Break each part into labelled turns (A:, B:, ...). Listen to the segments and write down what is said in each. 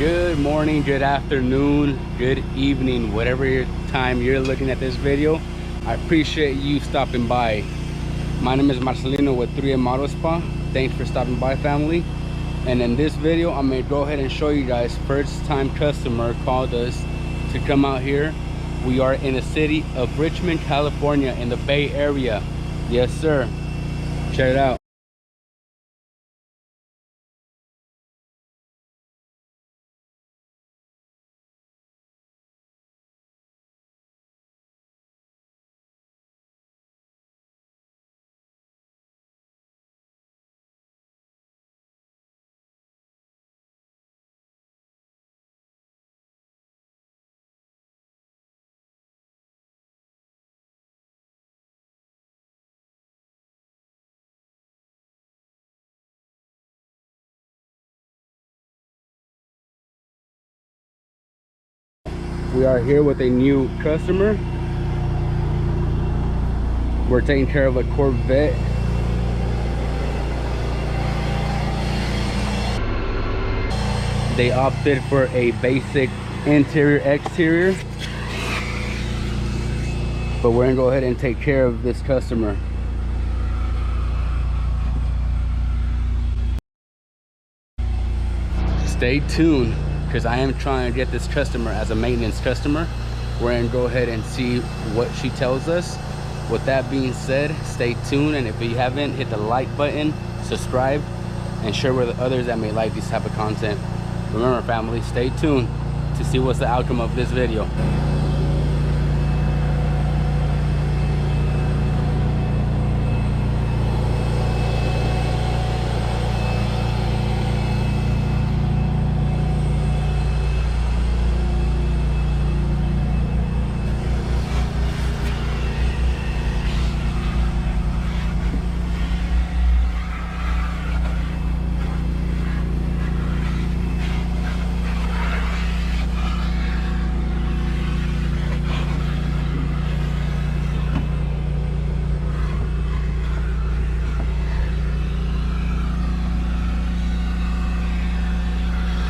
A: Good morning, good afternoon, good evening, whatever your time you're looking at this video. I appreciate you stopping by. My name is Marcelino with 3M Auto Spa. Thanks for stopping by, family. And in this video, I'm gonna go ahead and show you guys, first time customer called us to come out here. We are in the city of Richmond, California, in the Bay Area. Yes, sir. Check it out. We are here with a new customer. We're taking care of a Corvette. They opted for a basic interior exterior, but we're gonna go ahead and take care of this customer. Stay tuned, because I am trying to get this customer as a maintenance customer. We're gonna go ahead and see what she tells us. With that being said, stay tuned, and if you haven't, hit the like button, subscribe, and share with others that may like this type of content. Remember, family, stay tuned to see what's the outcome of this video.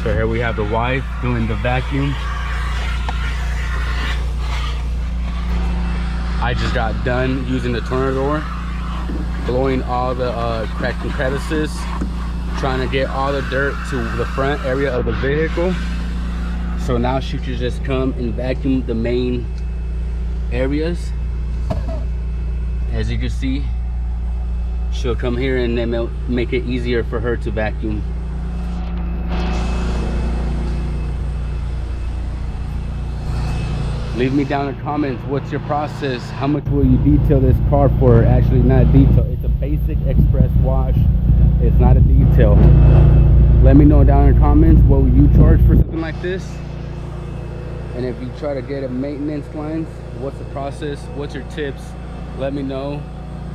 A: So here we have the wife doing the vacuum. I just got done using the tornado, blowing all the cracks and crevices, trying to get all the dirt to the front area of the vehicle. So now she should just come and vacuum the main areas. As you can see, she'll come here and then make it easier for her to vacuum. Leave me down in the comments, what's your process? How much will you detail this car for? Actually, not detail, it's a basic express wash. It's not a detail. Let me know down in the comments, what will you charge for something like this? And if you try to get a maintenance client, what's the process? What's your tips? Let me know.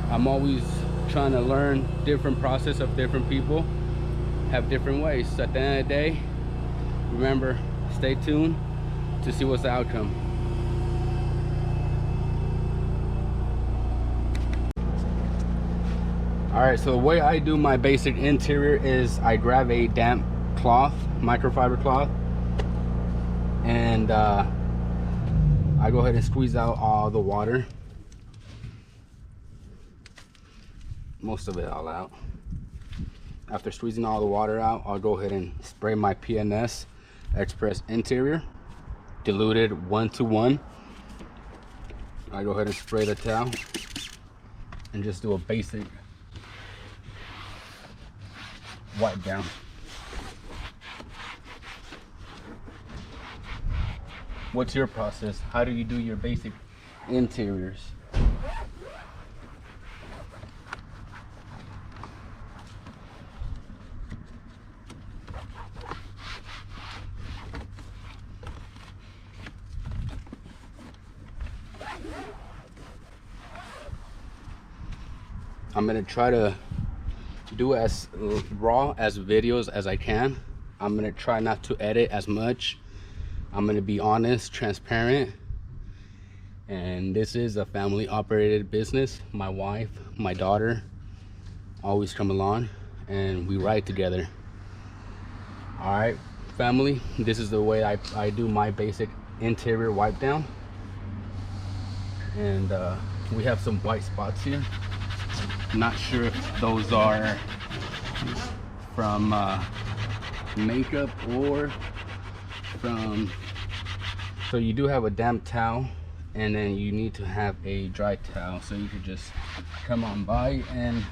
A: I'm always trying to learn different process of different people, have different ways. So at the end of the day, remember, stay tuned to see what's the outcome. All right, so the way I do my basic interior is I grab a damp cloth, microfiber cloth, and I go ahead and squeeze out all the water, most of it all out. After squeezing all the water out, I'll go ahead and spray my PNS Express Interior, diluted 1:1. I go ahead and spray the towel and just do a basic wipe down. What's your process? How do you do your basic interiors? I'm gonna try to do as raw as videos as I can. I'm gonna try not to edit as much. I'm gonna be honest, transparent, and this is a family operated business. My wife, my daughter always come along and we ride together. All right, family, this is the way I do my basic interior wipe down. And we have some white spots here. Not sure if those are from makeup or from, so you do have a damp towel, and then you need to have a dry towel, so you could just come on by, and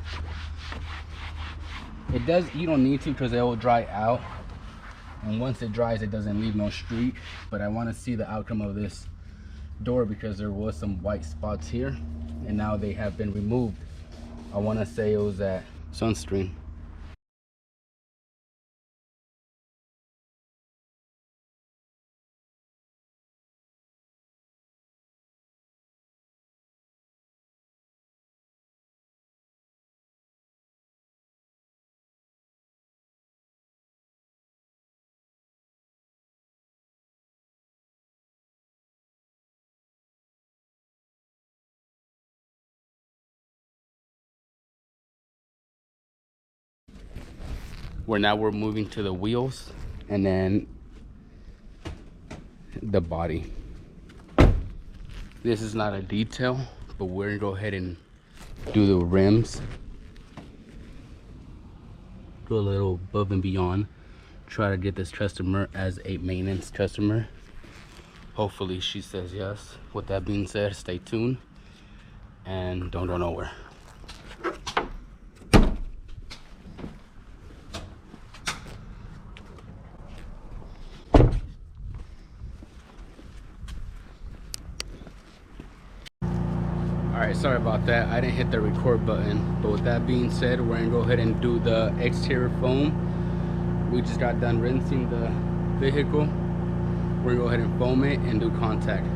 A: it does, you don't need to because it will dry out, and once it dries it doesn't leave no streak. But I want to see the outcome of this door because there was some white spots here and now they have been removed. I want to say it was at Sunstream. We're moving to the wheels and then the body. This is not a detail, but we're gonna go ahead and do the rims. Go a little above and beyond. Try to get this customer as a maintenance customer. Hopefully she says yes. With that being said, stay tuned and don't go nowhere. Alright, sorry about that. I didn't hit the record button. But with that being said, we're gonna go ahead and do the exterior foam. We just got done rinsing the vehicle. We're gonna go ahead and foam it and do contact.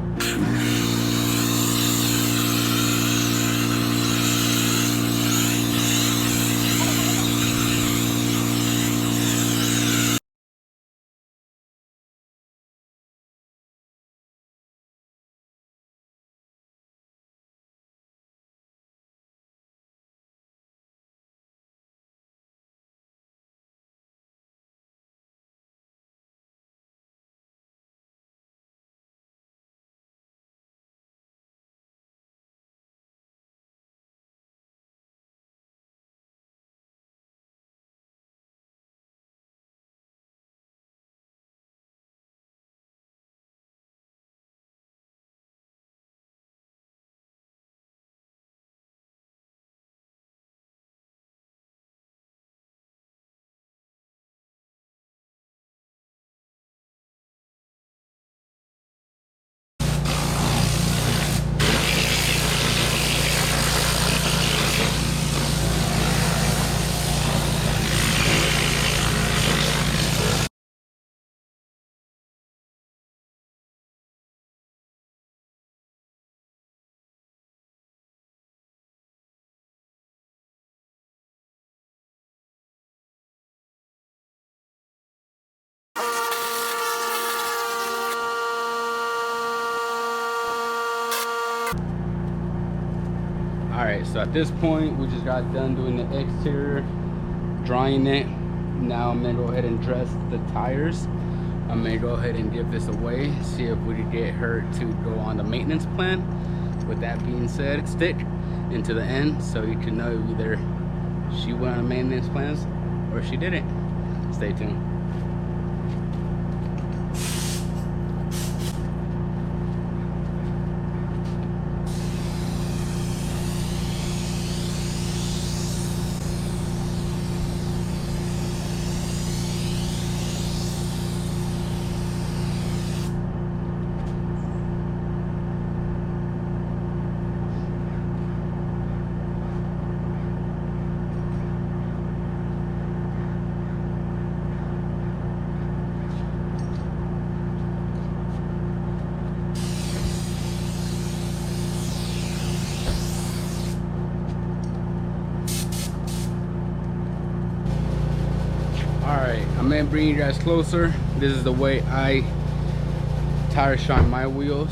A: Alright, so at this point we just got done doing the exterior, drying it. Now I'm gonna go ahead and dress the tires. I'm gonna go ahead and give this away, see if we can get her to go on the maintenance plan. With that being said, stick into the end so you can know either she went on maintenance plans or she didn't. Stay tuned. Alright, I'm gonna bring you guys closer. This is the way I tire shine my wheels.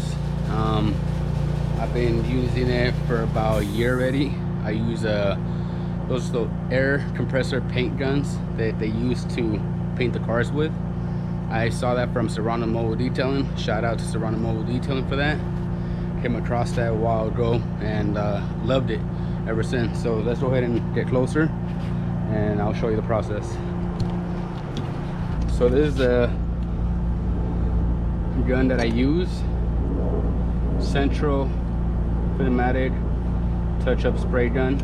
A: I've been using it for about a year already. I use those little air compressor paint guns that they use to paint the cars with. I saw that from Serrano Mobile Detailing. Shout out to Serrano Mobile Detailing for that. Came across that a while ago and loved it ever since. So let's go ahead and get closer and I'll show you the process. So this is the gun that I use. Central Pneumatic touch-up spray gun.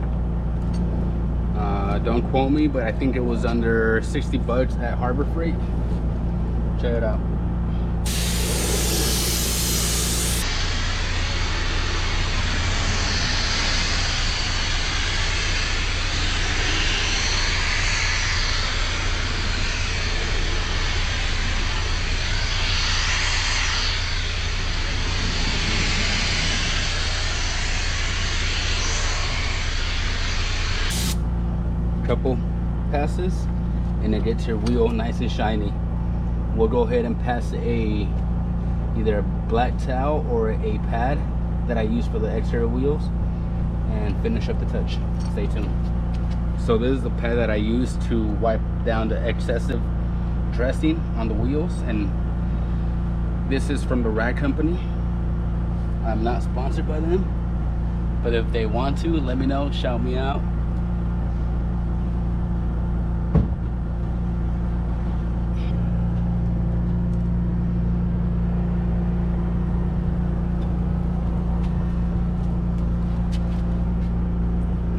A: Don't quote me, but I think it was under 60 bucks at Harbor Freight. Check it out. Couple passes and it gets your wheel nice and shiny. We'll go ahead and pass either a black towel or a pad that I use for the exterior wheels and finish up the touch. Stay tuned. So this is the pad that I use to wipe down the excessive dressing on the wheels, and this is from the Rag Company. I'm not sponsored by them, but if they want to, let me know, shout me out.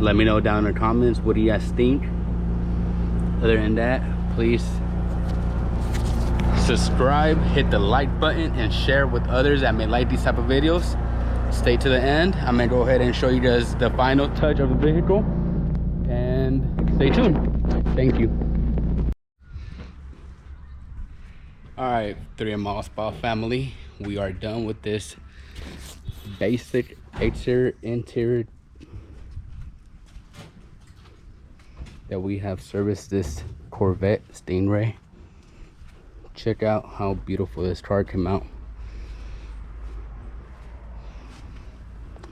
A: Let me know down in the comments, what do you guys think? Other than that, please subscribe, hit the like button, and share with others that may like these type of videos. Stay to the end. I'm gonna go ahead and show you guys the final touch of the vehicle, and stay tuned. Thank you. All right, 3 Miles Spa family, we are done with this basic interior that we have serviced this Corvette Stingray. Check out how beautiful this car came out.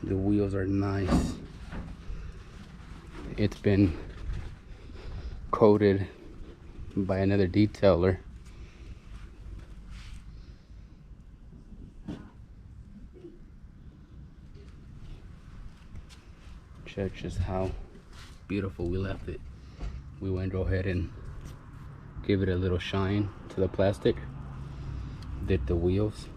A: The wheels are nice. It's been coated by another detailer. Check just how beautiful we left it. We went to go ahead and give it a little shine to the plastic. Did the wheels.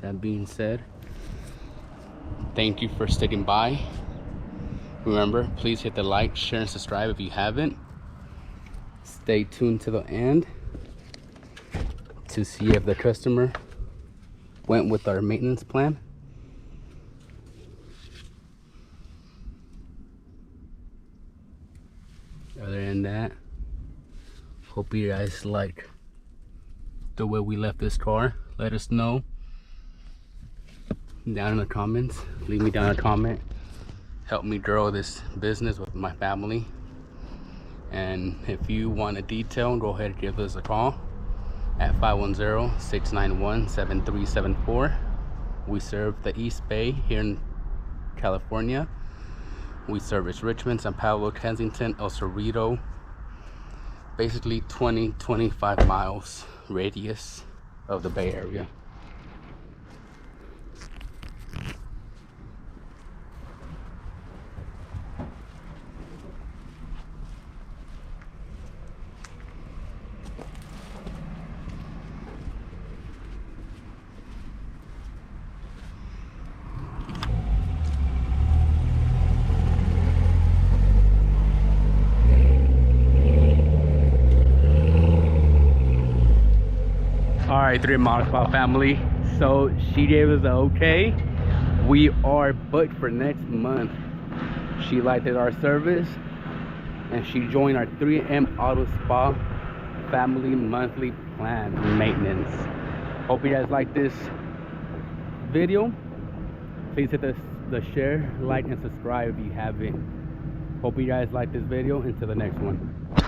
A: That being said, thank you for sticking by. Remember, please hit the like, share, and subscribe if you haven't. Stay tuned to the end to see if the customer went with our maintenance plan. Other than that, hope you guys like the way we left this car. Let us know down in the comments. Leave me down a comment. Help me grow this business with my family. And if you want a detail, go ahead and give us a call at 510-691-7374. We serve the East Bay here in California. We service Richmond, San Pablo, Kensington, El Cerrito. Basically 20-25 miles radius of the Bay Area. All right, 3 Miles Spa family. So she gave us the okay. We are booked for next month. She liked our service and she joined our 3M Auto Spa family monthly plan maintenance. Hope you guys like this video. Please hit the share, like, and subscribe if you haven't. Hope you guys like this video. Until the next one.